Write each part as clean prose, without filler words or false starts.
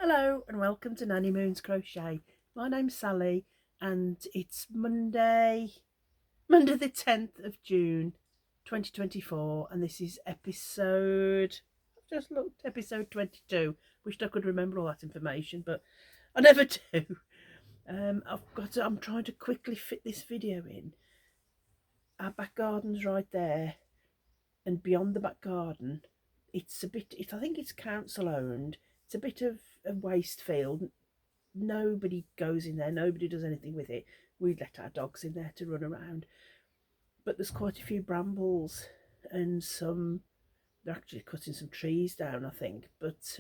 Hello and welcome to Nanny Moon's Crochet. My name's Sally and it's Monday the 10th of June 2024, and this is I've just looked, episode 22. Wished I could remember all that information, but I never do. I'm trying to quickly fit this video in. Our back garden's right there, and beyond the back garden, I think it's council owned. It's a bit of a waste field. Nobody goes in there, nobody does anything with it. We let our dogs in there to run around, but there's quite a few brambles and they're actually cutting some trees down, I think, but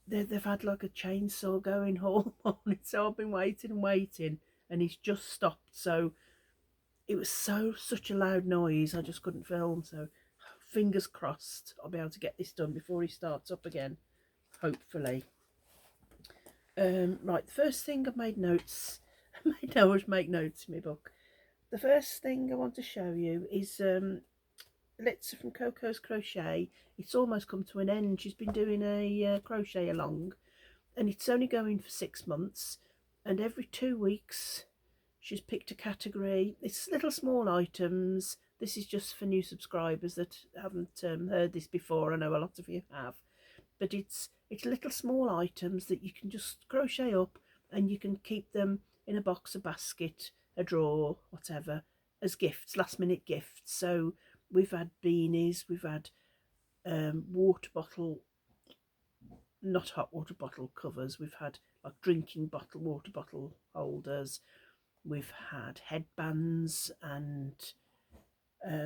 they've had like a chainsaw going all morning, so I've been waiting and waiting, and he's just stopped. So it was such a loud noise, I just couldn't film. So fingers crossed I'll be able to get this done before he starts up again, hopefully. Right, the first thing I've made notes. I always make notes in my book. The first thing I want to show you is Litsa from Coco's Crochet. It's almost come to an end. She's been doing a crochet along, and it's only going for 6 months. And every 2 weeks, she's picked a category. It's little small items. This is just for new subscribers that haven't heard this before. I know a lot of you have, but it's little small items that you can just crochet up, and you can keep them in a box, a basket, a drawer, whatever, as gifts, last minute gifts. So we've had beanies, we've had water bottle, not hot water bottle covers, we've had like drinking bottle, water bottle holders, we've had headbands and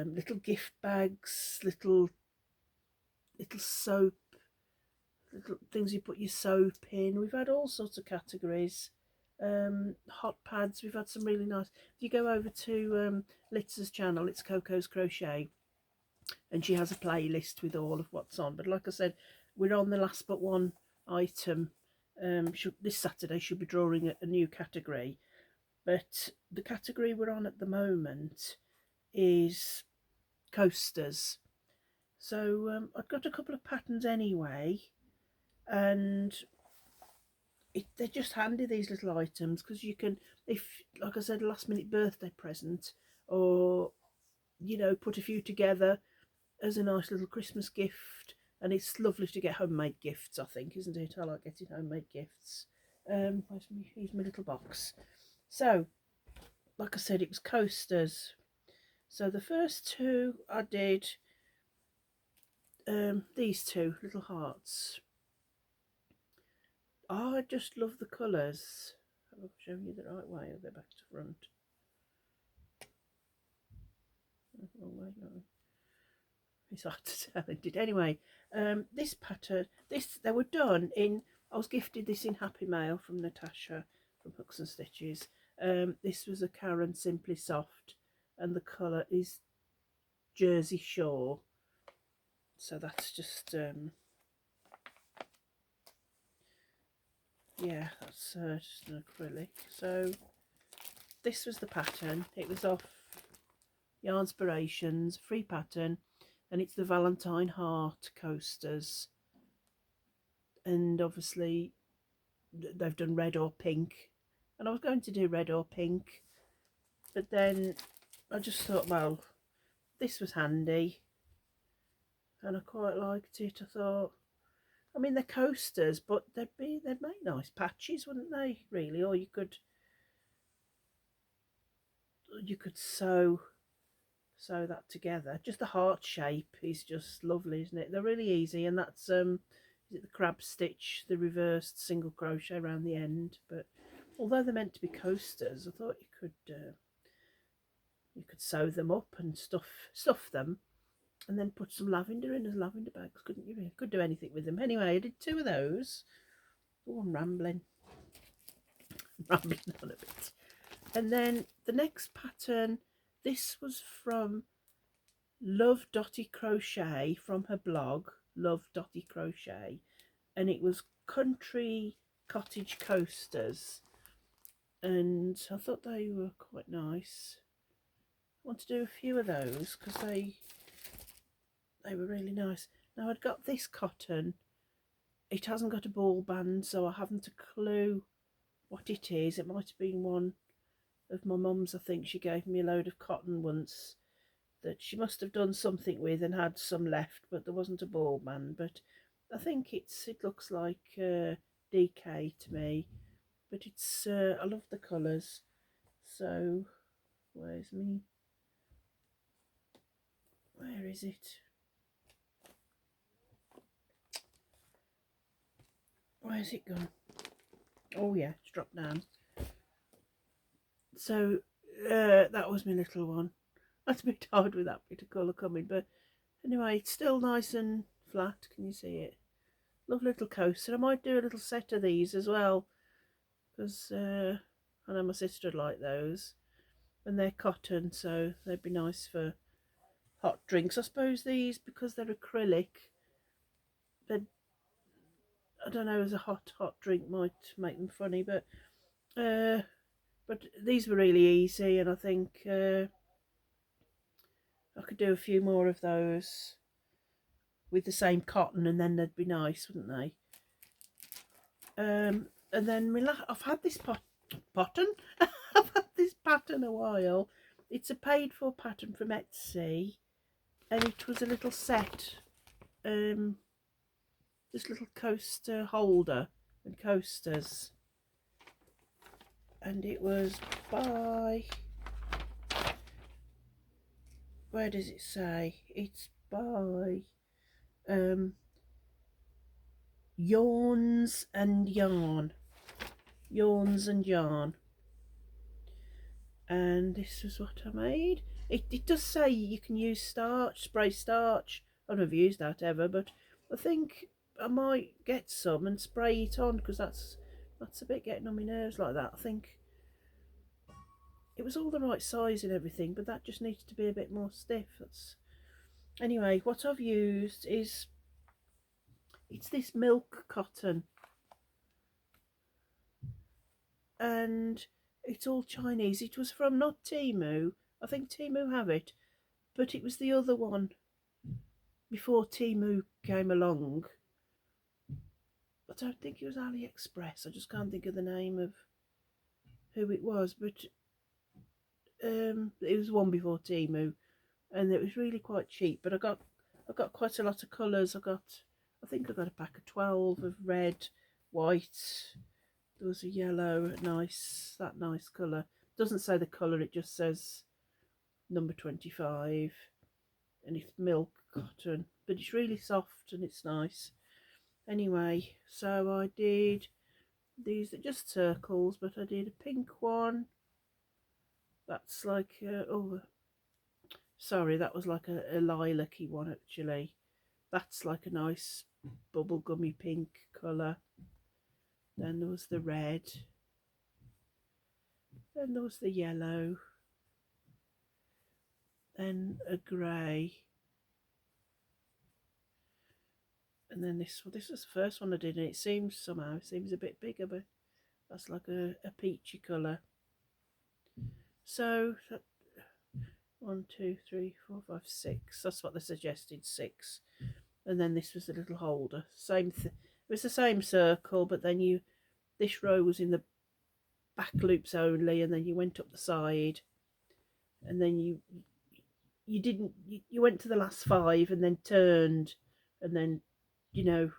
little gift bags, little soap, little things you put your soap in. We've had all sorts of categories. Hot pads, we've had some really nice. If you go over to Litsa's channel, it's Coco's Crochet, and she has a playlist with all of what's on. But like I said, we're on the last but one item. This Saturday she'll be drawing a new category, but the category we're on at the moment is coasters. So I've got a couple of patterns anyway, and they're just handy, these little items, because you can, if like I said, a last minute birthday present, or put a few together as a nice little Christmas gift. And it's lovely to get homemade gifts, I think, isn't it? I like getting homemade gifts. Here's my little box. So like I said, it was coasters. So the first two I did, these two little hearts. Oh, I just love the colours. I'll show you the right way. I'll go back to front. Wrong way, no. It's hard to tell, isn't it? Anyway, this pattern, they were done in. I was gifted this in Happy Mail from Natasha from Hooks and Stitches. This was a Karen Simply Soft, and the colour is Jersey Shore. So that's just yeah, that's just an acrylic. So this was the pattern. It was off Yarnspirations, free pattern, and it's the Valentine Heart coasters. And obviously they've done red or pink, and I was going to do red or pink, but then I just thought, well, this was handy and I quite liked it. I thought, I mean, they're coasters, but they'd make nice patches, wouldn't they? Really, or you could sew that together. Just the heart shape is just lovely, isn't it? They're really easy, and that's is it the crab stitch, the reversed single crochet around the end. But although they're meant to be coasters, I thought you could sew them up and stuff them, and then put some lavender in as lavender bags, couldn't you? You could do anything with them. Anyway, I did two of those. Oh, I'm rambling on a bit. And then the next pattern, this was from Love Dotty Crochet, from her blog Love Dotty Crochet, and it was country cottage coasters, and I thought they were quite nice. I want to do a few of those because they were really nice. Now I'd got this cotton it hasn't got a ball band, so I haven't a clue what it is. It might have been one of my mum's. I think she gave me a load of cotton once that she must have done something with and had some left, but there wasn't a ball band. But I think it looks like DK to me, but it's I love the colours. So where's me? Where is it? Where's it gone? Oh yeah, it's dropped down. So that was my little one. That's a bit hard with that bit of colour coming, but anyway, it's still nice and flat. Can you see it? Lovely little coaster. I might do a little set of these as well, because I know my sister would like those, and they're cotton, so they'd be nice for hot drinks. I suppose these, because they're acrylic, they'd, I don't know, as a hot drink might make them funny, but these were really easy, and I think I could do a few more of those with the same cotton, and then they'd be nice, wouldn't they? And then I've had this pattern. I've had this pattern a while. It's a paid for pattern from Etsy, and it was a little set. This little coaster holder and coasters, and it was by, where does it say? It's by Yawns and Yarn. And this is what I made. It does say you can use starch, spray starch. I've never used that ever, but I think I might get some and spray it on, because that's a bit getting on my nerves like that. I think it was all the right size and everything, but that just needs to be a bit more stiff. Anyway, what I've used is, it's this milk cotton, and it's all Chinese. It was from, not Temu, I think Temu have it, but it was the other one before Temu came along. I don't think it was AliExpress. I just can't think of the name of who it was, but it was one before Temu, and it was really quite cheap. But I got quite a lot of colours. I think I got a pack of 12 of red, white. There was a yellow, that nice colour. It doesn't say the colour, it just says number 25, and it's milk cotton, but it's really soft and it's nice. Anyway, so I did these are just circles, but I did a pink one. That's like oh, sorry, that was like a lilac-y one actually. That's like a nice bubblegummy pink colour. Then there was the red. Then there was the yellow. Then a grey. And then this was the first one I did, and it seems a bit bigger, but that's like a peachy colour. So 1, 2, 3, 4, 5, 6. That's what they suggested, 6. And then this was the little holder. It was the same circle, but then this row was in the back loops only, and then you went up the side, and then you went to the last 5 and then turned, and then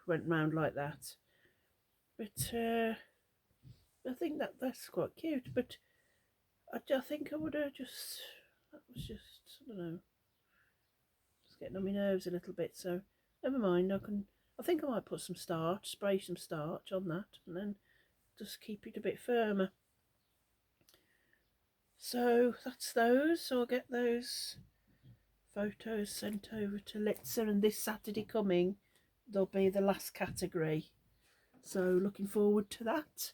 went round like that. But I think that's quite cute. But I think I would have that was just, I don't know, just getting on my nerves a little bit. So never mind. I think I might put some starch, spray some starch on that, and then just keep it a bit firmer. So that's those. So I'll get those photos sent over to Litzer, and this Saturday coming there'll be the last category, so looking forward to that.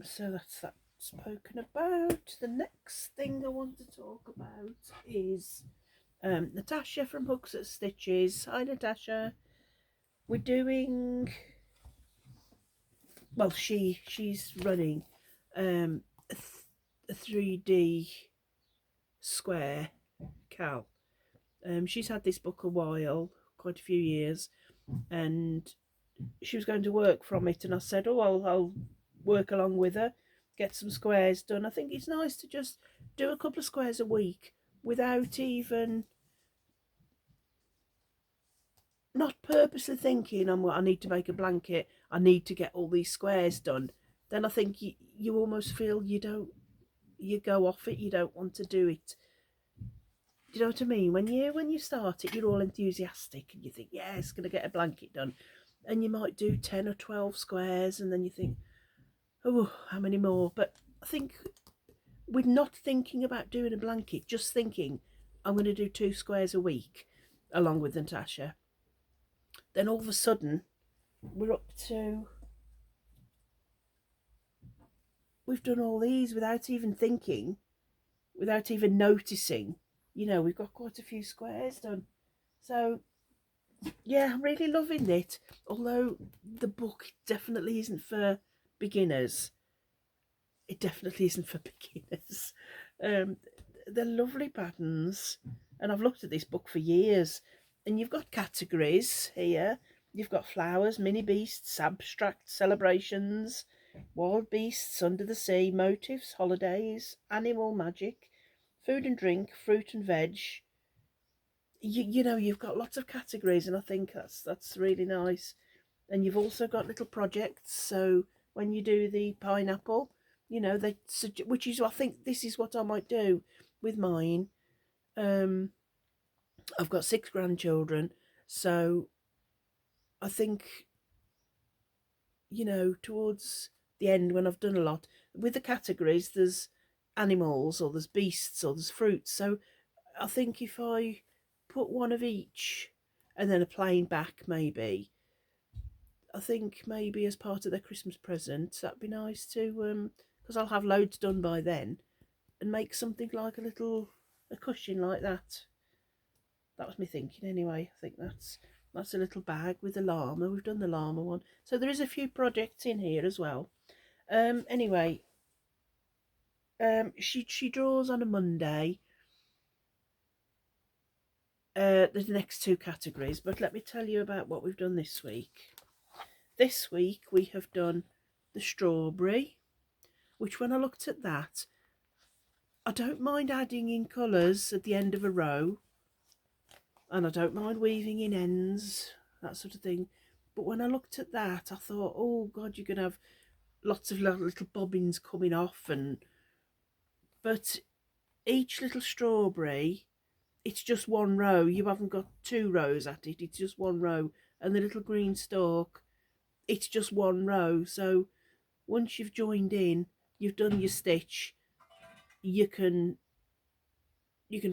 So that's that spoken about. The next thing I want to talk about is Natasha from Hooks at Stitches. Hi Natasha. We're doing, well, she's running a 3D square cal. She's had this book a while, quite a few years, and she was going to work from it, and I said, oh, I'll work along with her, get some squares done. I think it's nice to just do a couple of squares a week without even, not purposely thinking, I need to make a blanket, I need to get all these squares done. Then I think you almost feel you go off it, you don't want to do it. Do you know what I mean? When you start it, you're all enthusiastic and you think, yeah, it's going to get a blanket done, and you might do 10 or 12 squares, and then you think, oh, how many more? But I think with not thinking about doing a blanket, just thinking, I'm going to do 2 squares a week along with Natasha, then all of a sudden we're up to, we've done all these without even thinking, without even noticing. We've got quite a few squares done. So yeah, I'm really loving it. Although the book definitely isn't for beginners. It definitely isn't for beginners. Um, they're lovely patterns, and I've looked at this book for years. And you've got categories here. You've got flowers, mini beasts, abstract celebrations, wild beasts, under the sea, motifs, holidays, animal magic, food and drink, fruit and veg. You've got lots of categories, and I think that's really nice. And you've also got little projects. So when you do the pineapple, which is, I think this is what I might do with mine. I've got 6 grandchildren, so I think, towards the end, when I've done a lot with the categories, there's animals or there's beasts or there's fruits. So I think if I put one of each and then a plain back, maybe, I think maybe as part of their Christmas present, that'd be nice to, because I'll have loads done by then, and make something like a cushion like that. That was me thinking anyway. I think that's a little bag with a llama. We've done the llama one, so there is a few projects in here as well. Anyway, she draws on a Monday. The next 2 categories, but let me tell you about what we've done this week. This week we have done the strawberry, which when I looked at that, I don't mind adding in colours at the end of a row, and I don't mind weaving in ends, that sort of thing. But when I looked at that, I thought, oh God, you're going to have lots of little bobbins coming off, but each little strawberry, it's just one row. You haven't got 2 rows at it, it's just one row. And the little green stalk, it's just one row. So once you've joined in, you've done your stitch, you can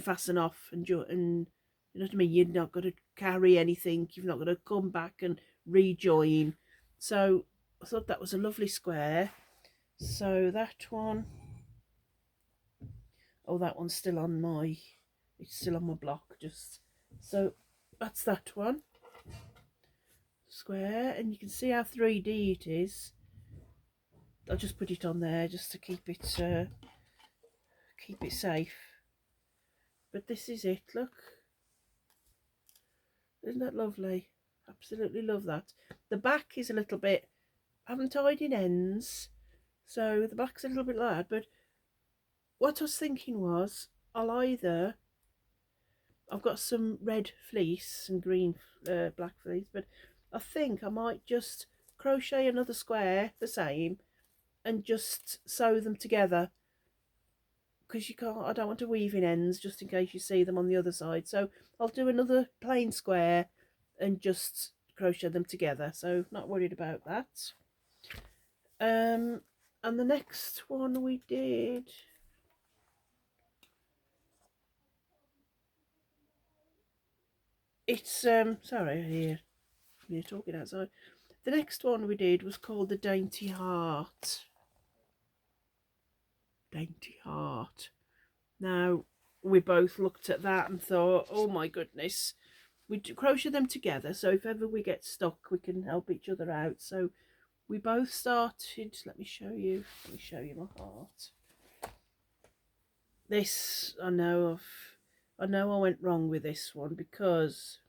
fasten off and you know what I mean. You're not going to carry anything. You've not got to come back and rejoin. So I thought that was a lovely square. So that one, oh, that one's still on my, it's still on my block. Just so that's that one square, and you can see how 3D it is. I'll just put it on there just to keep it safe. But this is it. Look, isn't that lovely? Absolutely love that. The back is a little bit, I haven't tied in ends, so the back's a little bit like that. But what I was thinking was, I've got some red fleece and green black fleece, but I think I might just crochet another square the same and just sew them together, because I don't want to weave in ends just in case you see them on the other side. So I'll do another plain square and just crochet them together, so not worried about that. And the next one we did, it's sorry, here you're talking outside. The next one we did was called the Dainty Heart. Dainty Heart. Now, we both looked at that and thought, oh my goodness, we crochet them together, so if ever we get stuck, we can help each other out. So we both started, let me show you my heart. This, I know I went wrong with this one, because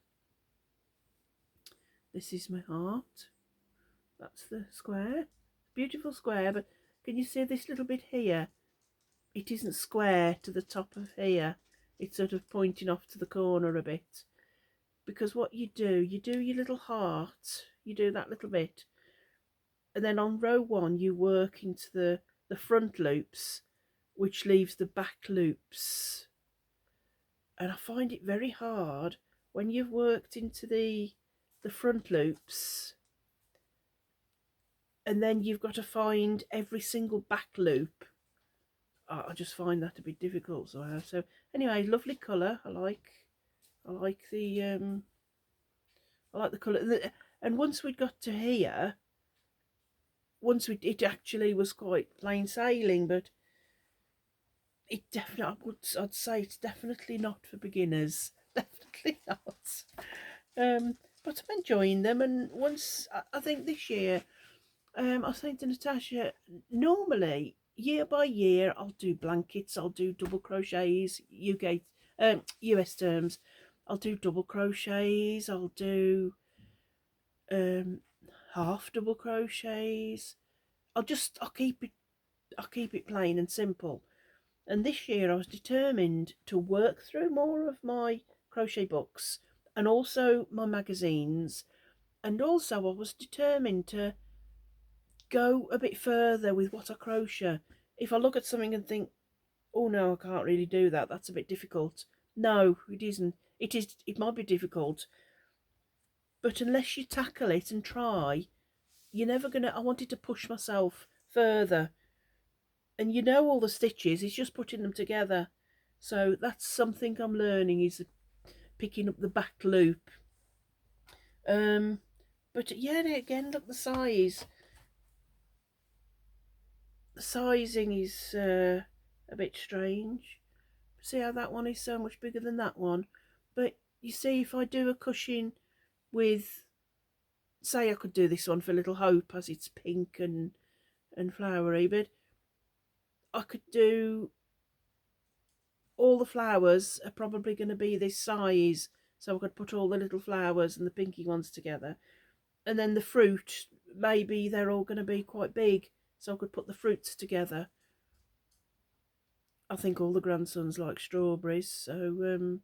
this is my heart. That's the square. Beautiful square, but can you see this little bit here? It isn't square to the top of here. It's sort of pointing off to the corner a bit. Because what you do your little heart, you do that little bit, and then on row 1 you work into the front loops, which leaves the back loops. And I find it very hard when you've worked into the front loops, and then you've got to find every single back loop. I just find that a bit difficult. So anyway, lovely colour. I like the colour. And once we'd got to here, it actually was quite plain sailing, but it definitely, I'd say it's definitely not for beginners. Definitely not. But I'm enjoying them, and once I think this year, I was saying to Natasha, normally year by year I'll do blankets, I'll do double crochets, US terms, I'll do double crochets, I'll do half double crochets. I'll keep it plain and simple. And this year I was determined to work through more of my crochet books and also my magazines, and also I was determined to go a bit further with what I crochet. If I look at something and think, oh no, I can't really do that, that's a bit difficult. No, it isn't. It might be difficult, but unless you tackle it and try, you're never gonna. I wanted to push myself further, and you know all the stitches, it's just putting them together. So that's something I'm learning, is picking up the back loop. But yeah, again, look, the size. The sizing is a bit strange. See how that one is so much bigger than that one? But you see, if I do a cushion with, say I could do this one for Little Hope as it's pink and flowery, but I could do, all the flowers are probably going to be this size, so I could put all the little flowers and the pinky ones together, and then the fruit, maybe they're all going to be quite big, so I could put the fruits together. I think all the grandsons like strawberries, so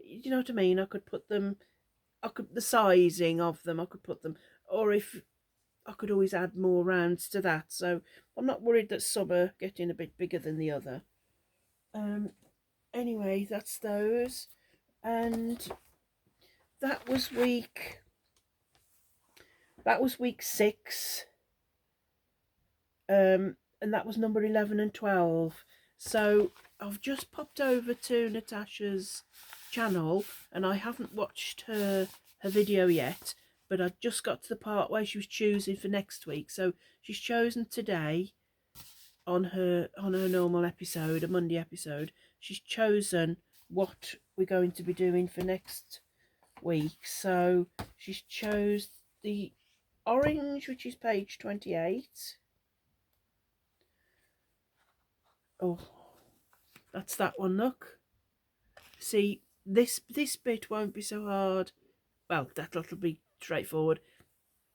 you know what I mean. I could put them, the sizing of them, I could put them, or if I could always add more rounds to that. So I'm not worried that some are getting a bit bigger than the other. Anyway, that's those, and that was week 6, and that was number 11 and 12. So I've just popped over to Natasha's channel, and I haven't watched her video yet, but I just got to the part where she was choosing for next week. So she's chosen today on her normal episode, a Monday episode. She's chosen what we're going to be doing for next week. So she's chose the orange, which is page 28. Oh, that's that one, look. See, this bit won't be so hard. Well, that'll be straightforward.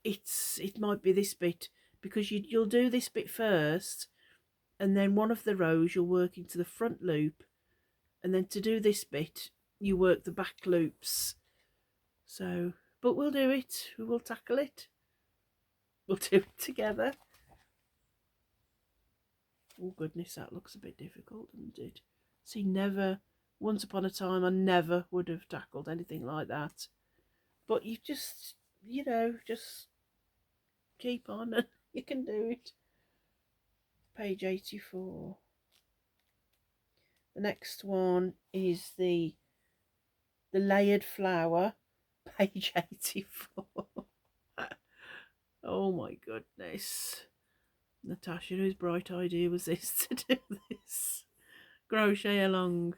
It might be this bit, because you'll do this bit first, and then one of the rows you'll work into the front loop, and then to do this bit you work the back loops. So, but we'll do it. We will tackle it. We'll do it together. Oh goodness, that looks a bit difficult, doesn't it? See, once upon a time I never would have tackled anything like that. But you just, just keep on and you can do it. Page 84. The next one is the layered flower, page 84. Oh my goodness. Natasha, whose bright idea was this to do this? Crochet along.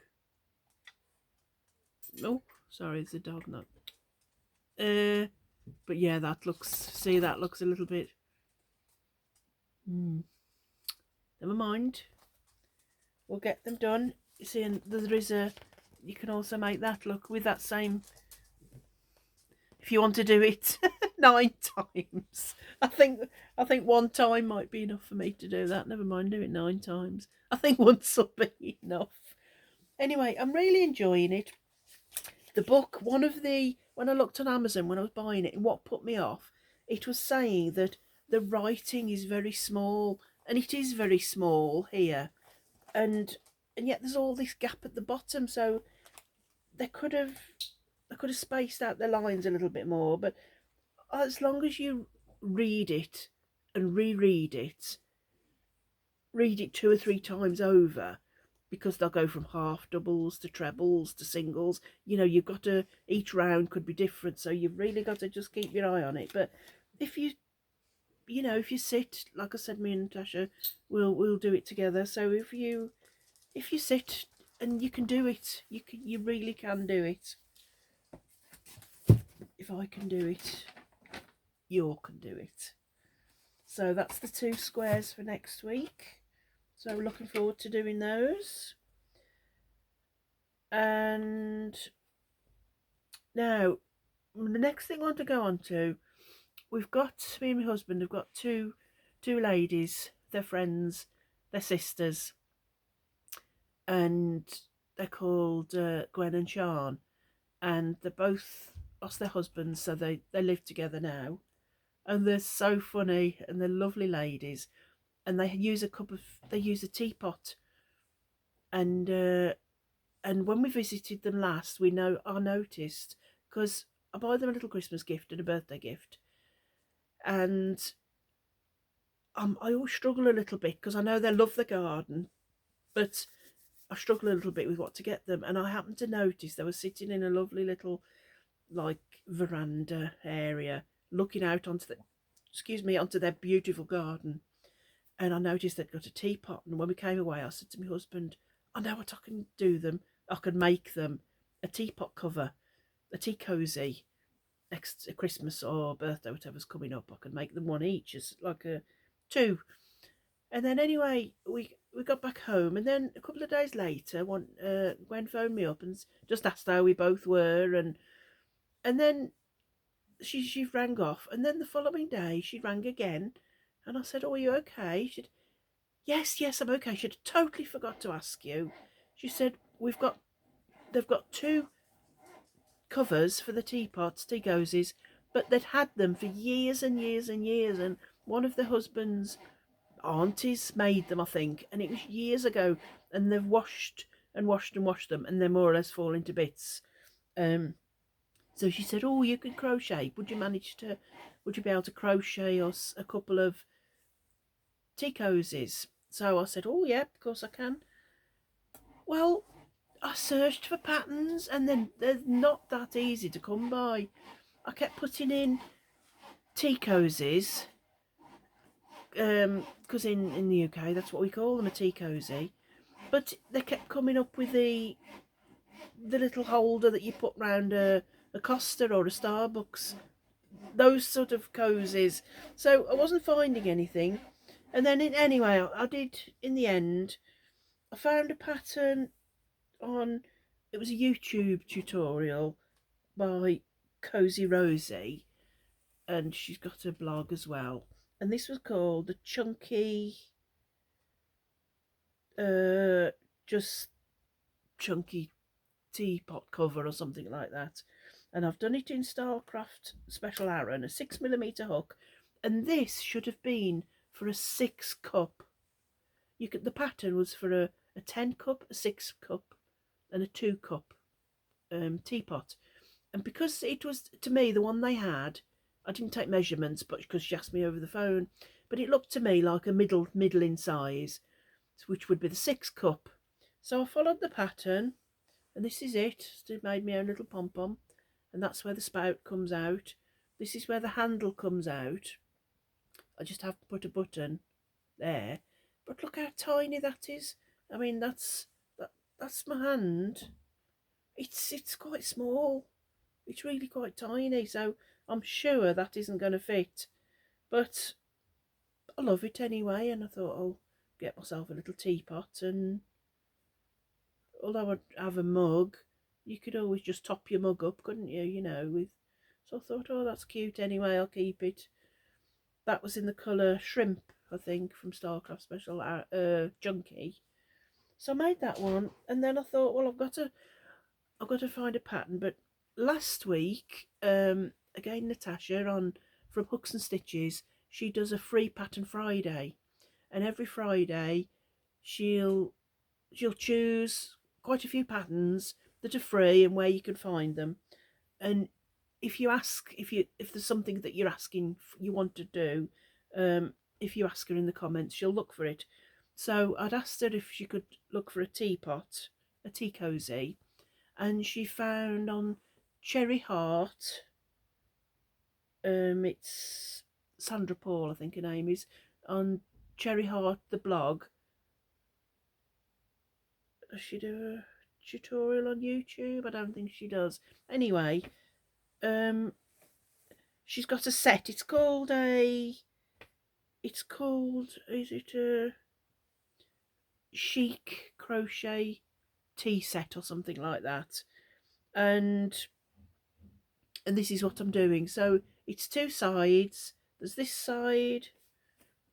Oh, sorry, it's a dog nut. But yeah, that looks a little bit. Never mind. We'll get them done. You see, and you can also make that look with that same. if you want to do it 9 times. I think one time might be enough for me to do that. Never mind do it 9 times. I think once will be enough. Anyway, I'm really enjoying it. The book, when I looked on Amazon when I was buying it, and what put me off, it was saying that the writing is very small, and it is very small here, and yet there's all this gap at the bottom, so they could have spaced out the lines a little bit more. But as long as you read it and reread it, read it 2 or 3 times over, because they'll go from half doubles to trebles to singles. You've got to, each round could be different, so you've really got to just keep your eye on it. But if you sit, like I said, me and Natasha we'll do it together. So if you sit and you can do it, you really can do it. If I can do it, you can do it. So that's the 2 squares for next week. So looking forward to doing those. And now the next thing I want to go on to, we've got, me and my husband have got two ladies, they're friends, they're sisters, and they're called Gwen and Sian, and they both lost their husbands, so they live together now, and they're so funny and they're lovely ladies, and they use a teapot, and when we visited them last, I noticed, because I buy them a little Christmas gift and a birthday gift, and I always struggle a little bit because I know they love the garden, but I struggle a little bit with what to get them. And I happened to notice they were sitting in a lovely little like veranda area, looking out onto their beautiful garden. And I noticed they'd got a teapot. And when we came away, I said to my husband, I know what I can do them. I can make them a teapot cover, a tea cozy, next Christmas or birthday, whatever's coming up. I can make them one each, as like a 2. And then anyway, we got back home, and then a couple of days later, Gwen phoned me up and just asked how we both were, and then she rang off, and then the following day she rang again, and I said, "Oh, are you okay?" She said, "Yes, I'm okay." She'd totally forgot to ask you. She said, they've got 2 covers for the teapots, tea cozies, but they'd had them for years and years and years, and one of the husband's aunties made them, I think, and it was years ago, and they've washed and washed and washed them, and they're more or less falling to bits. So she said, "Oh, you can crochet. Would you be able to crochet us a couple of tea cozies?" So I said, "Oh yeah, of course I can." Well, I searched for patterns, and then they're not that easy to come by. I kept putting in tea cozies, because in the UK that's what we call them, a tea cozy. But they kept coming up with the little holder that you put round a Costa or a Starbucks, those sort of cozies. So I wasn't finding anything. And then anyway, I did, in the end, I found a pattern on, it was a YouTube tutorial by Cozy Rosie, and she's got a blog as well. And this was called the just chunky teapot cover or something like that. And I've done it in Starcraft Special Aran, a 6mm hook, and this should have been for a 6 cup. The pattern was for a 10 cup, a 6 cup, and a 2 cup teapot. And because it was, to me, the one they had, I didn't take measurements, but because she asked me over the phone, but it looked to me like a middle in size, which would be the 6 cup. So I followed the pattern, and this is it. Still made my own little pom-pom, and that's where the spout comes out. This is where the handle comes out. I just have to put a button there, but look how tiny that is. I mean, that's my hand. It's quite small. It's really quite tiny, so I'm sure that isn't going to fit, but I love it anyway. And I thought I'll get myself a little teapot, and although I have a mug, you could always just top your mug up, couldn't you? With So I thought, oh, that's cute anyway, I'll keep it. That was in the colour Shrimp, I think, from Starcraft Special Junkie. So I made that one, and then I thought, well, I've got to find a pattern. But last week, again, Natasha on from Hooks and Stitches, she does a free pattern Friday, and every Friday she'll choose quite a few patterns that are free and where you can find them. And if you ask, if there's something that you're asking you want to do, if you ask her in the comments, she'll look for it. So I'd asked her if she could look for a teapot, a tea cozy, and she found on Cherry Heart. It's Sandra Paul, I think her name is, on Cherry Heart the blog. Does she do a tutorial on YouTube? I don't think she does. Anyway, she's got a set. It's called, is it a chic crochet tea set or something like that? And this is what I'm doing. So it's two sides. There's this side,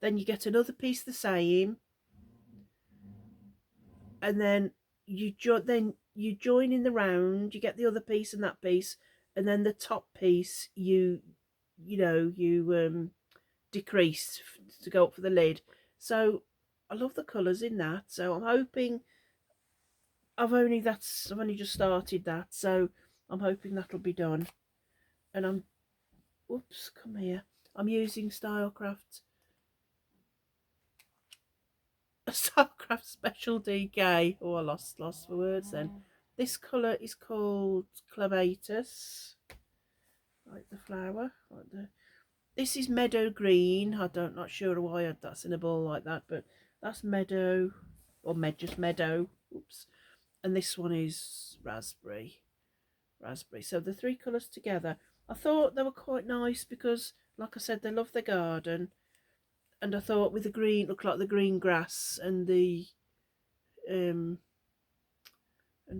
then you get another piece the same, and then you join in the round. You get the other piece and that piece, and then the top piece you decrease to go up for the lid. So I love the colours in that. So I'm hoping I've only just started that, so I'm hoping that'll be done. And come here. I'm using Stylecraft Special DK. Oh, I lost for words then. This colour is called Clematis, like the flower, this is meadow green. Not sure why that's in a ball like that, but that's meadow, or just meadow. Oops. And this one is raspberry. So the three colours together, I thought they were quite nice because, like I said, they love their garden. And I thought with the green, look like the green grass and the and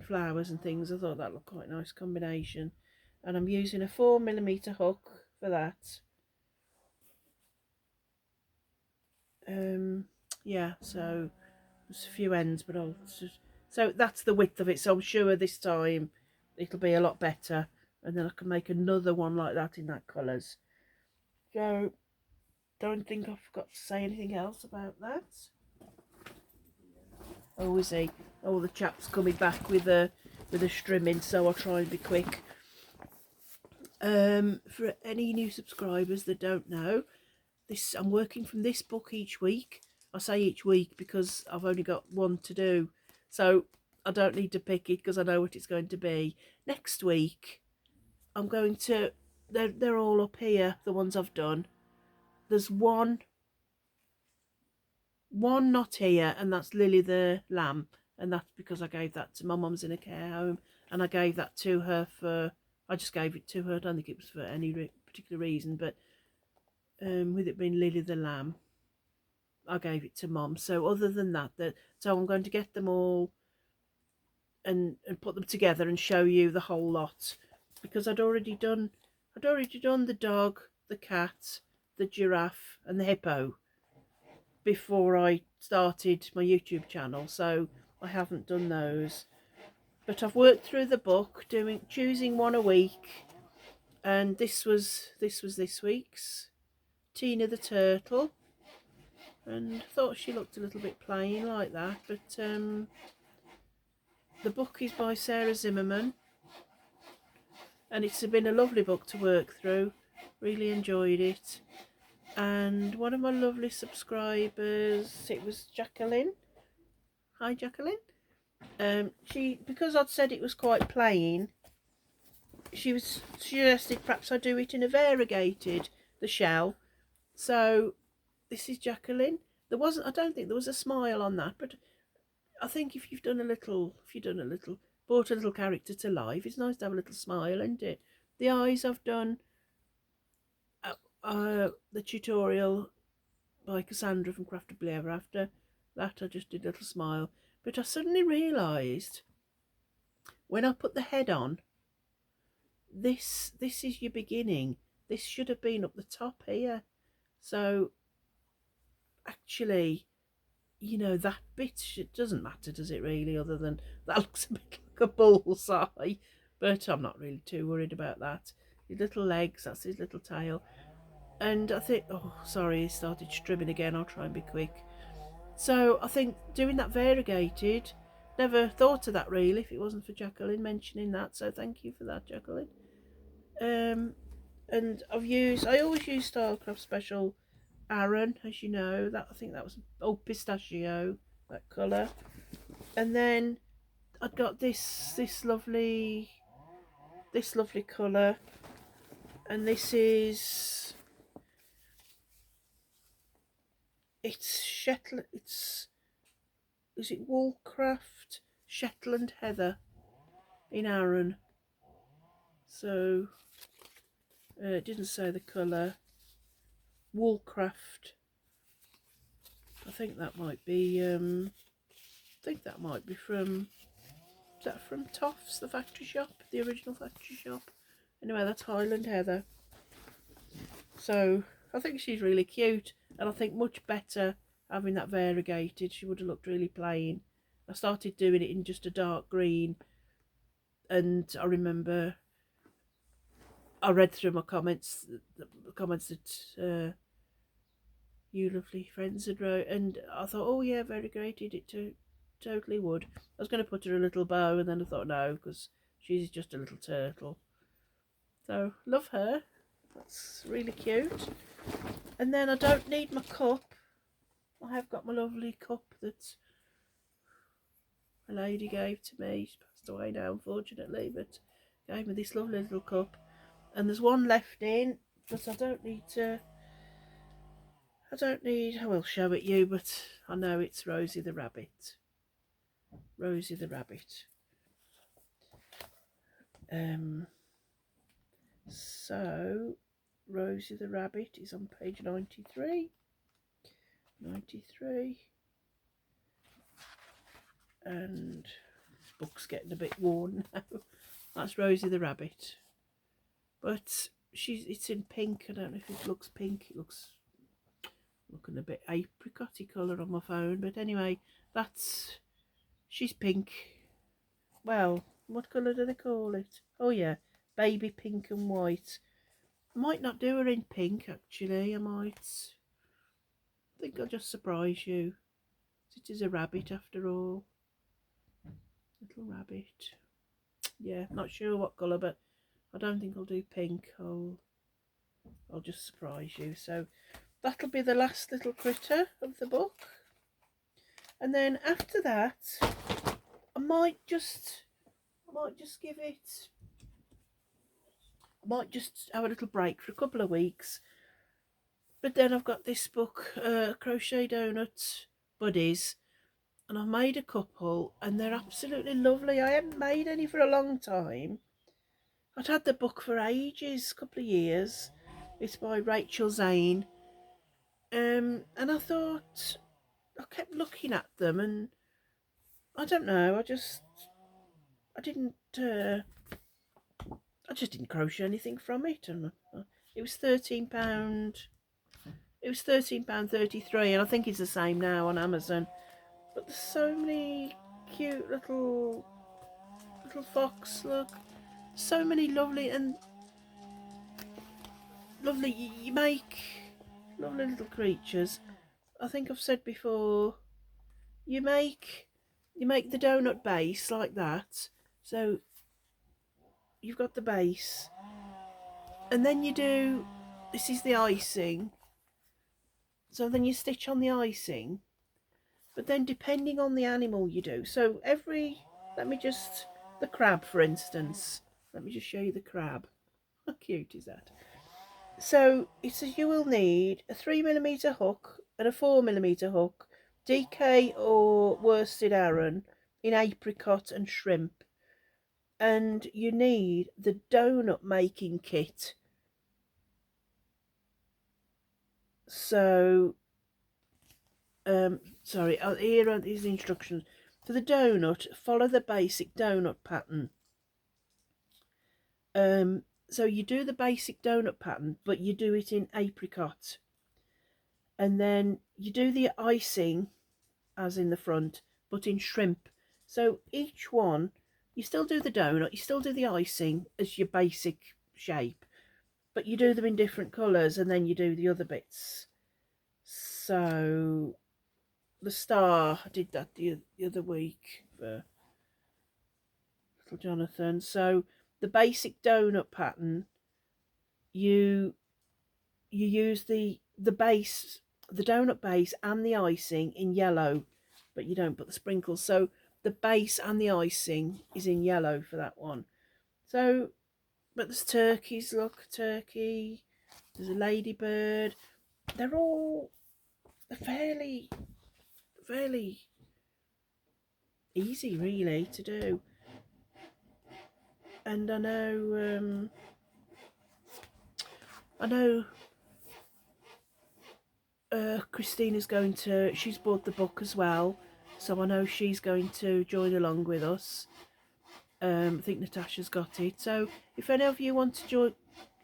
flowers and things, I thought that looked quite a nice combination. And I'm using a 4mm hook for that. Yeah, so there's a few ends, but so that's the width of it. So I'm sure this time it'll be a lot better, and then I can make another one like that in that colours. So don't think I forgot to say anything else about that. Oh, is he? Oh, the chap's coming back with a strimming, so I'll try and be quick. For any new subscribers that don't know, I'm working from this book each week. I say each week because I've only got one to do, so I don't need to pick it because I know what it's going to be. Next week I'm going to, they're all up here, the ones I've done. There's one not here, and that's Lily the lamb, and that's because I gave that to my mum's in a care home, and I gave that to her I just gave it to her. I don't think it was for any particular reason, but with it being Lily the lamb, I gave it to Mum. So other than that, so I'm going to get them all and put them together and show you the whole lot, because I'd already done the dog, the cat, the giraffe and the hippo before I started my YouTube channel, so I haven't done those. But I've worked through the book, choosing one a week, and this was this week's Tina the turtle. And thought she looked a little bit plain like that, but the book is by Sarah Zimmerman, and it's been a lovely book to work through. Really enjoyed it. And one of my lovely subscribers, it was Jacqueline. Hi Jacqueline. She, because I'd said it was quite plain, she suggested perhaps I do it in a variegated, the shell. So this is Jacqueline. I don't think there was a smile on that, but I think if you've brought a little character to life, it's nice to have a little smile, isn't it? The eyes I've done, the tutorial by Cassandra from Craftably Ever After. That I just did a little smile. But I suddenly realised when I put the head on, this is your beginning. This should have been up the top here. So actually, you know, that bit doesn't matter, does it really? Other than that looks a bit like a bullseye, but I'm not really too worried about that. His little legs, that's his little tail. And I think, oh, sorry, he started strimming again. I'll try and be quick. So I think doing that variegated, never thought of that really if it wasn't for Jacqueline mentioning that. So thank you for that, Jacqueline. And I always use Stylecraft Special Aaron, as you know. That I think that was pistachio, that colour. And then I've got this lovely colour, and this is it's Shetland. Is it Woolcraft Shetland Heather in Aaron? So it didn't say the colour. Woolcraft. I think that might be. From. Is that from Toffs, the factory shop, the original factory shop? Anyway, that's Highland Heather. So I think she's really cute, and I think much better having that variegated. She would have looked really plain. I started doing it in just a dark green, and I remember I read through my comments, the comments that you lovely friends had wrote, and I thought, oh yeah, variegated it too. Totally would. I was going to put her a little bow, and then I thought no, because she's just a little turtle. So love her. That's really cute. And then I don't need my cup. I have got my lovely cup that a lady gave to me. She's passed away now, unfortunately, but gave me this lovely little cup. And there's one left in, but I don't need. I will show it you, but I know it's Rosie the rabbit. Rosie the rabbit. So Rosie the rabbit is on page 93. And this book's getting a bit worn now. That's Rosie the rabbit, but it's in pink. I don't know if it looks pink. It looks looking a bit apricotty colour on my phone, but anyway, she's pink. Well, what colour do they call it? Oh yeah, baby pink and white. I might not do her in pink actually. I think I'll just surprise you. It is a rabbit after all. Little rabbit. Yeah, not sure what colour, but I don't think I'll do pink. I'll just surprise you. So that'll be the last little critter of the book. And then after that, I might just give it. I might just have a little break for a couple of weeks. But then I've got this book, Crochet Donut Buddies, and I've made a couple, and they're absolutely lovely. I haven't made any for a long time. I'd had the book for ages, a couple of years. It's by Rachel Zane. And I thought, I kept looking at them, and I don't know, I just didn't crochet anything from it, and it was £13. It was £13.33, and I think it's the same now on Amazon. But there's so many cute little fox, look, so many lovely you make lovely little creatures. I think I've said before, you make the donut base like that. So you've got the base, and then this is the icing. So then you stitch on the icing, but then depending on the animal you do. So the crab for instance. Let me just show you the crab. How cute is that? So it says you will need a 3mm hook and a 4mm hook, DK or worsted Aran in apricot and shrimp. And you need the donut making kit. So, sorry, here are these instructions. For the donut, follow the basic donut pattern. So you do the basic donut pattern, but you do it in apricot, and then you do the icing as in the front, but in shrimp. So each one, you still do the donut, you still do the icing as your basic shape, but you do them in different colours, and then you do the other bits. So the star, I did that the other week for little Jonathan. So the basic donut pattern, you use the base, the donut base and the icing in yellow, but you don't put the sprinkles. So the base and the icing is in yellow for that one. So, but there's turkeys, look, turkey, there's a ladybird. They're all fairly easy really to do. And I know Christina's going to, she's bought the book as well, so I know she's going to join along with us. I think Natasha's got it. So if any of you want to join,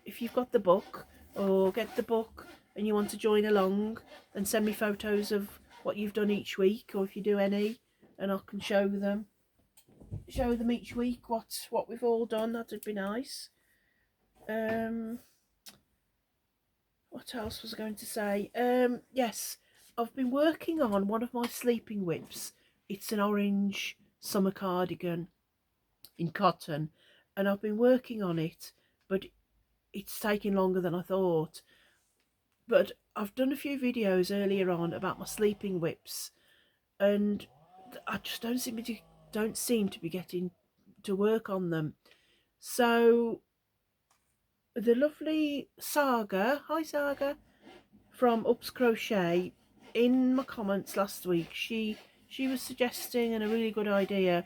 if you've got the book or get the book and you want to join along, then send me photos of what you've done each week, or if you do any, and I can show them each week what we've all done. That'd be nice. What else was I going to say? Yes, I've been working on one of my sleeping whips. It's an orange summer cardigan in cotton, and I've been working on it, but it's taking longer than I thought. But I've done a few videos earlier on about my sleeping whips, and I just don't seem to be getting to work on them. So the lovely Saga, hi Saga, from Ups Crochet, in my comments last week, she was suggesting, and a really good idea,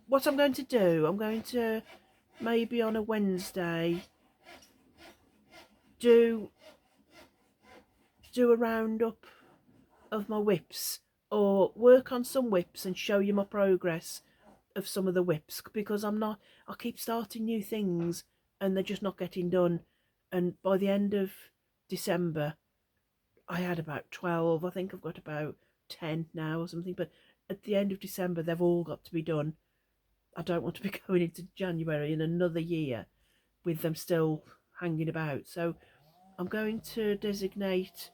what I'm going to do, I'm going to maybe on a Wednesday do a roundup of my whips, or work on some whips and show you my progress of some of the whips, because I keep starting new things and they're just not getting done. And by the end of December I had about 12. I think I've got about 10 now or something, but at the end of December they've all got to be done. I don't want to be going into January in another year with them still hanging about. So I'm going to designate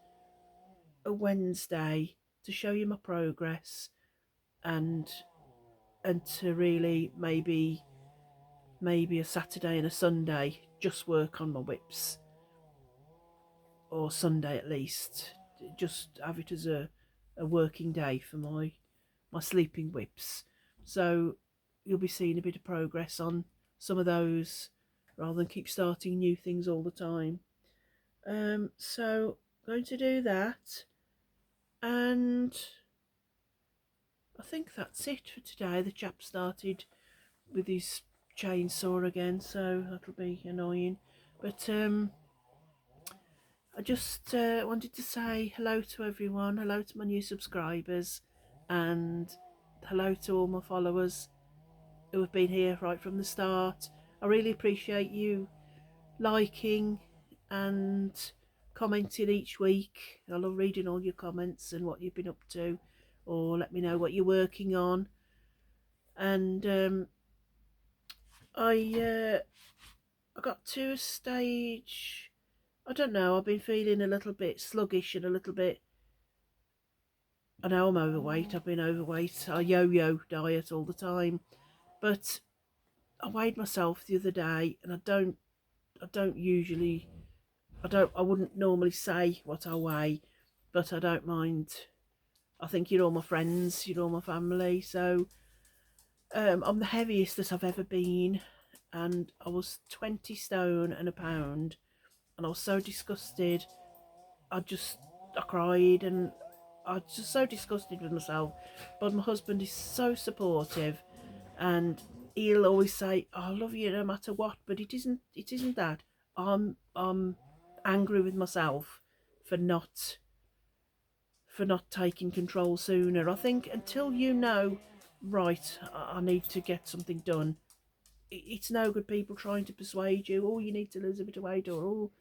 a Wednesday to show you my progress, and to really maybe a Saturday and a Sunday just work on my whips, or Sunday at least, just have it as a working day for my sleeping whips. So you'll be seeing a bit of progress on some of those, rather than keep starting new things all the time. So going to do that, and I think that's it for today. The chap started with his chainsaw again, so that'll be annoying. But I just wanted to say hello to everyone, hello to my new subscribers, and hello to all my followers who have been here right from the start. I really appreciate you liking and commenting each week. I love reading all your comments and what you've been up to, or let me know what you're working on. And I got to a stage, I don't know, I've been feeling a little bit sluggish and a little bit, I know I'm overweight, I've been overweight, I yo-yo diet all the time, but I weighed myself the other day, and I wouldn't normally say what I weigh, but I don't mind. I think you're all my friends, you're all my family, so I'm the heaviest that I've ever been, and I was 20 stone and a pound, and I was so disgusted. I cried, and I was just so disgusted with myself. But my husband is so supportive, and he'll always say, oh, "I love you no matter what." But it isn't that. I'm angry with myself for not taking control sooner. I think until you know right, I need to get something done. It's no good people trying to persuade you, oh, you need to lose a bit of weight, or oh,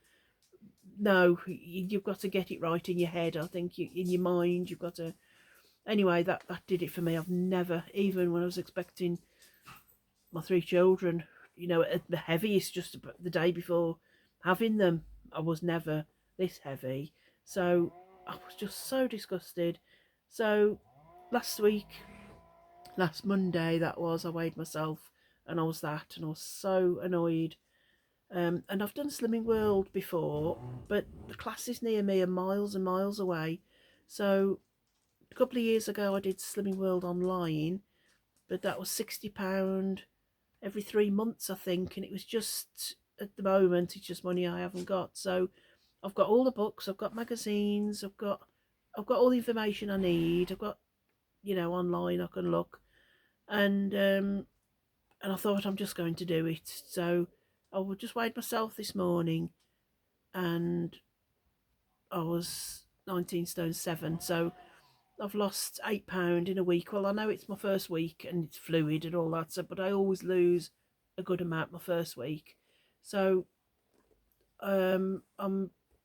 no, you've got to get it right in your head. I think in your mind, you've got to. Anyway, that did it for me. I've never, even when I was expecting my three children, at the heaviest, just the day before having them, I was never this heavy. So I was just so disgusted. So last week, last Monday, that was, I weighed myself and I was that, and I was so annoyed. And I've done Slimming World before, but the classes near me are miles and miles away. So a couple of years ago, I did Slimming World online, but that was £60 every 3 months, I think, and it was just at the moment it's just money I haven't got. So I've got all the books, I've got magazines, I've got all the information I need. I've got online I can look, and I thought I'm just going to do it. So I just weighed myself this morning, and I was 19 stone 7. So I've lost £8 in a week. Well, I know it's my first week and it's fluid and all that, so but I always lose a good amount my first week. So I'm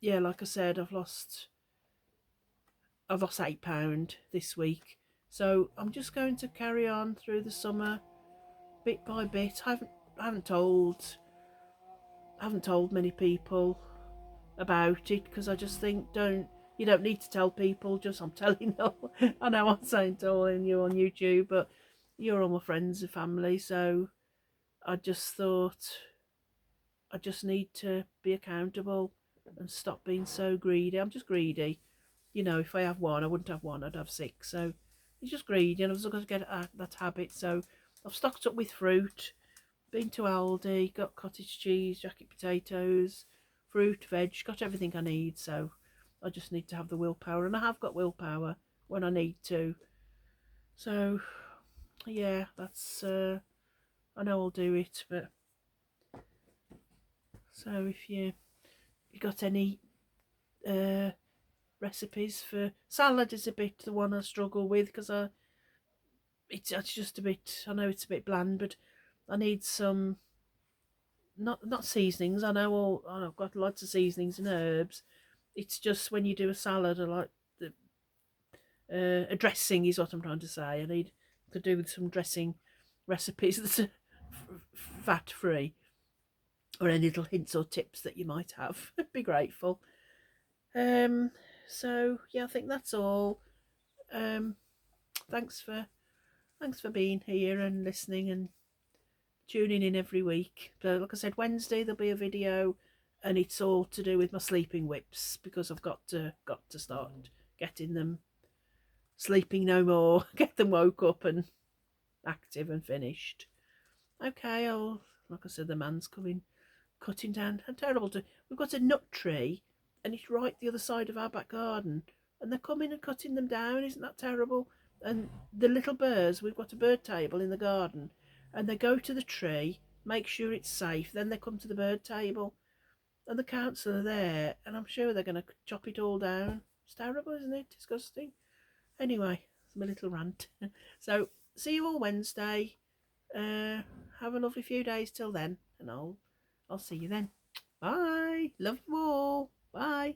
yeah, like I said, I've lost £8 this week. So I'm just going to carry on through the summer bit by bit. I haven't told many people about it because I just think you don't need to tell people. Just I'm telling them. I know I'm saying telling you on YouTube, but you're all my friends and family, so I just thought I just need to be accountable and stop being so greedy. I'm just greedy. If I have one, I wouldn't have one, I'd have six. So it's just greedy, and I've just got to get that habit. So I've stocked up with fruit, been to Aldi, got cottage cheese, jacket potatoes, fruit, veg, got everything I need. So I just need to have the willpower, and I have got willpower when I need to. So yeah, that's I know I'll do it. But so if you got any uh, recipes for salad, is a bit the one I struggle with because it's just a bit. I know it's a bit bland, but I need some not seasonings. I've got lots of seasonings and herbs. It's just when you do a salad, I like a dressing is what I'm trying to say. I need to do with some dressing recipes that's fat free, or any little hints or tips that you might have. I'd be grateful. Um, so yeah, I think that's all. Um, thanks for being here and listening and tuning in every week. So, like I said, Wednesday there'll be a video, and it's all to do with my sleeping whips because I've got to start getting them sleeping no more, get them woke up and active and finished. Okay, like I said, the man's coming, cutting down. How terrible! We've got a nut tree, and it's right the other side of our back garden, and they're coming and cutting them down. Isn't that terrible? And the little birds, we've got a bird table in the garden, and they go to the tree, make sure it's safe, then they come to the bird table, and the council are there, and I'm sure they're going to chop it all down. It's terrible, isn't it? Disgusting. Anyway, it's my little rant. So, see you all Wednesday. Uh, have a lovely few days till then, and I'll see you then. Bye. Love you all. Bye.